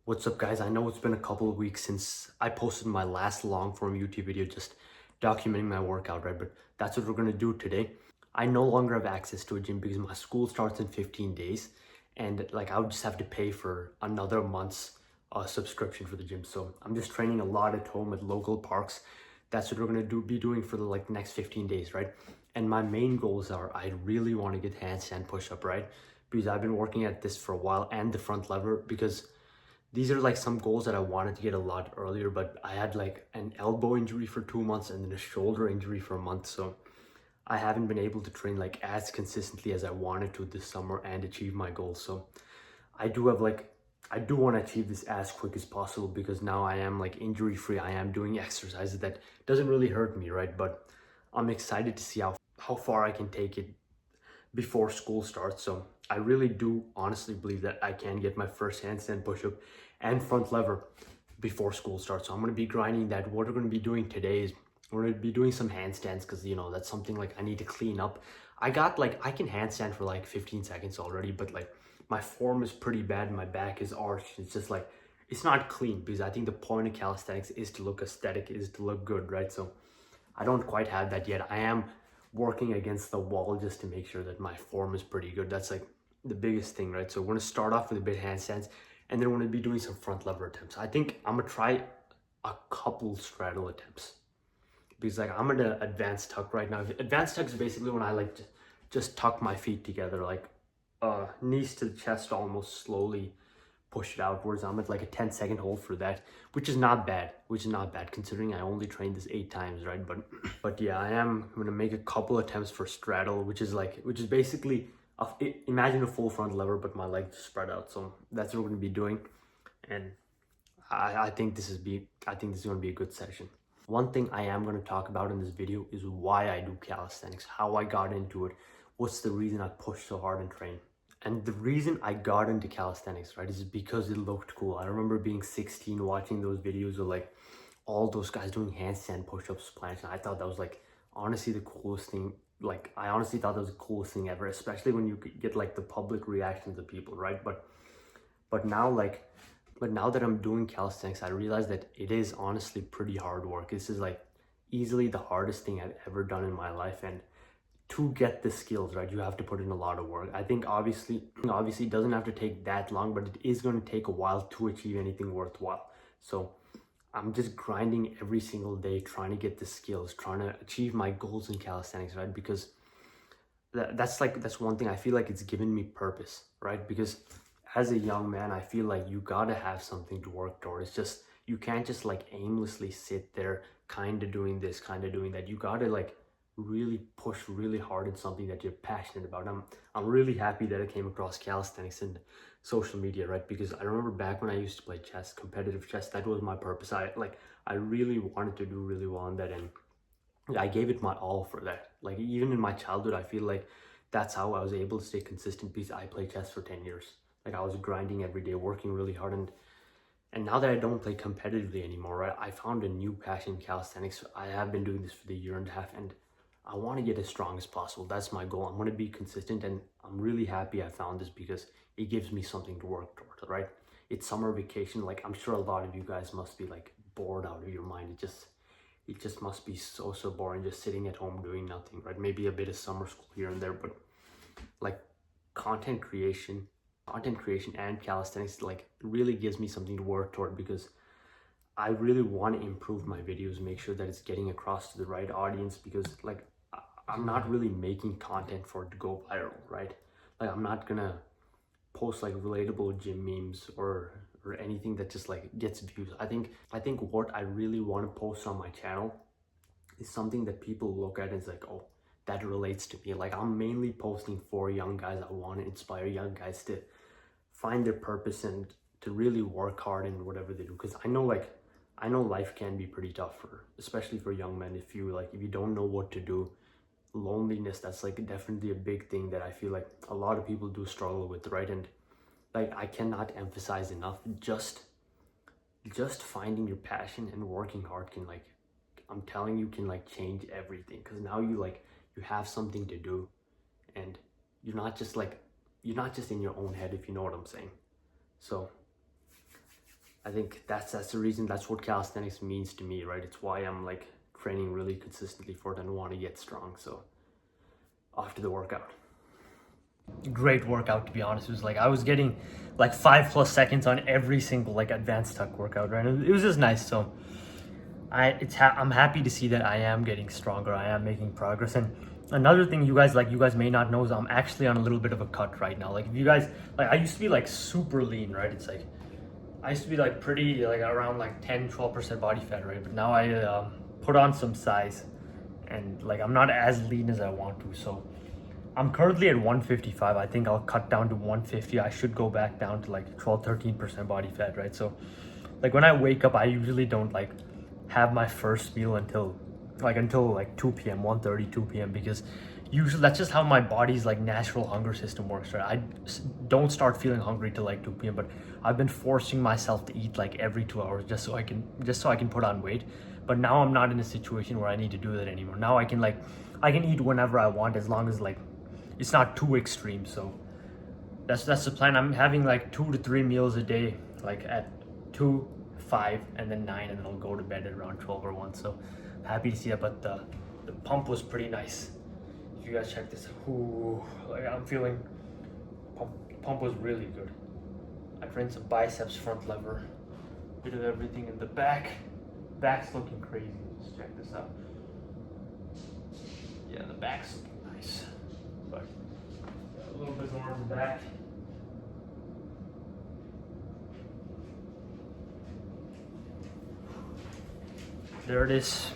What's up, guys? I know it's been a couple of weeks since I posted my last long form YouTube video just documenting my workout, right? But that's what we're gonna do today. I no longer have access to a gym because my school starts in 15 days, and like I would just have to pay for another month's subscription for the gym. So I'm just training a lot at home at local parks. That's what we're gonna be doing for the next 15 days, right? And my main goals are I really want to get handstand push-up, right? Because I've been working at this for a while, and the front lever, because these are like some goals that I wanted to get a lot earlier, but I had like an elbow injury for 2 months and then a shoulder injury for a month. So I haven't been able to train like as consistently as I wanted to this summer and achieve my goals. So I do have I do want to achieve this as quick as possible because now I am like injury free. I am doing exercises that doesn't really hurt me, right? But I'm excited to see how far I can take it before school starts. So I really do honestly believe that I can get my first handstand push-up and front lever before school starts. So I'm going to be grinding that. What we're going to be doing today is we're going to be doing some handstands because, that's something like I need to clean up. I can handstand for like 15 seconds already, but like my form is pretty bad. My back is arched. It's just like, it's not clean because I think the point of calisthenics is to look aesthetic, is to look good, right? So I don't quite have that yet. I am working against the wall just to make sure that my form is pretty good. That's like the biggest thing, right? So we're gonna start off with a bit of handstands, and then we're gonna be doing some front lever attempts. I think I'm gonna try a couple straddle attempts because like I'm gonna advanced tuck right now. Advanced tuck is basically when I just tuck my feet together, like knees to the chest, almost slowly push it outwards. I'm at like a 10-second hold for that, which is not bad, considering I only trained this 8 times, right? But yeah, I'm gonna make a couple attempts for straddle, which is basically imagine a full front lever, but my legs spread out. So that's what we're gonna be doing, and I think this is gonna be a good session. One thing I am gonna talk about in this video is why I do calisthenics, how I got into it, what's the reason I push so hard and train. And the reason I got into calisthenics, right, is because it looked cool. I remember being 16, watching those videos of like all those guys doing handstand push-ups, planks, and I thought that was like honestly the coolest thing. Like I honestly thought that was the coolest thing ever, especially when you could get like the public reactions of people, right? But now now that I'm doing calisthenics, I realize that it is honestly pretty hard work. This is like easily the hardest thing I've ever done in my life, and to get the skills, right, you have to put in a lot of work. I think obviously it doesn't have to take that long, but it is going to take a while to achieve anything worthwhile. So I'm just grinding every single day, trying to get the skills, trying to achieve my goals in calisthenics, right? Because that's one thing I feel like it's given me purpose, right? Because as a young man, I feel like you gotta have something to work towards. It's just, you can't just like aimlessly sit there kind of doing this, kind of doing that. You gotta like really push really hard in something that you're passionate about. I'm really happy that I came across calisthenics and social media, right? Because I remember back when I used to play chess, competitive chess, that was my purpose. I really wanted to do really well in that, and I gave it my all for that. Like even in my childhood, I feel like that's how I was able to stay consistent because I played chess for 10 years. Like I was grinding every day, working really hard, and now that I don't play competitively anymore, right, I found a new passion in calisthenics. I have been doing this for the year and a half, and I want to get as strong as possible. That's my goal. I'm going to be consistent, and I'm really happy I found this because it gives me something to work towards, right? It's summer vacation. Like I'm sure a lot of you guys must be like bored out of your mind. It just must be so boring just sitting at home doing nothing, right? Maybe a bit of summer school here and there, but like content creation and calisthenics like really gives me something to work toward because I really want to improve my videos, make sure that it's getting across to the right audience, because like I'm not really making content for it to go viral, right? Like I'm not gonna post like relatable gym memes or anything that just like gets views. I think what I really want to post on my channel is something that people look at and it's like, oh, that relates to me. Like I'm mainly posting for young guys. I want to inspire young guys to find their purpose and to really work hard in whatever they do, because I know life can be pretty tough especially for young men. If you don't know what to do, loneliness, that's like definitely a big thing that I feel like a lot of people do struggle with, right? And like I cannot emphasize enough, just finding your passion and working hard can like, I'm telling you, can like change everything, because now you have something to do, and you're not just in your own head, if you know what I'm saying. So I think that's the reason. That's what calisthenics means to me, right? It's why I'm like training really consistently for it and want to get strong. So off to the workout. Great workout, to be honest. It was like I was getting like 5+ seconds on every single like advanced tuck workout, right? It was just nice. So I'm happy to see that I am getting stronger. I am making progress. And another thing you guys may not know is I'm actually on a little bit of a cut right now. Like if you guys like, I used to be like super lean, right? It's like I used to be like pretty like around like 10-12% body fat, right? But now I put on some size, and like I'm not as lean as I want to. So I'm currently at 155. I think I'll cut down to 150. I should go back down to like 12-13% body fat, right? So like when I wake up, I usually don't like have my first meal until 2 p.m, 1:30, 2 p.m, because usually that's just how my body's like natural hunger system works, right? I don't start feeling hungry till like 2 p.m, but I've been forcing myself to eat like every 2 hours just so I can put on weight. But now I'm not in a situation where I need to do that anymore. Now I can eat whenever I want, as long as like it's not too extreme. So that's the plan. I'm having like 2 to 3 meals a day, like at 2, 5, and then 9, and then I'll go to bed at around 12 or 1. So happy to see that. But the pump was pretty nice. If you guys check this, like I'm feeling pump was really good. I trained some biceps, front lever, bit of everything in the back. Back's looking crazy. Just check this out. Yeah, the back's looking nice, but a little bit more in the back. There it is.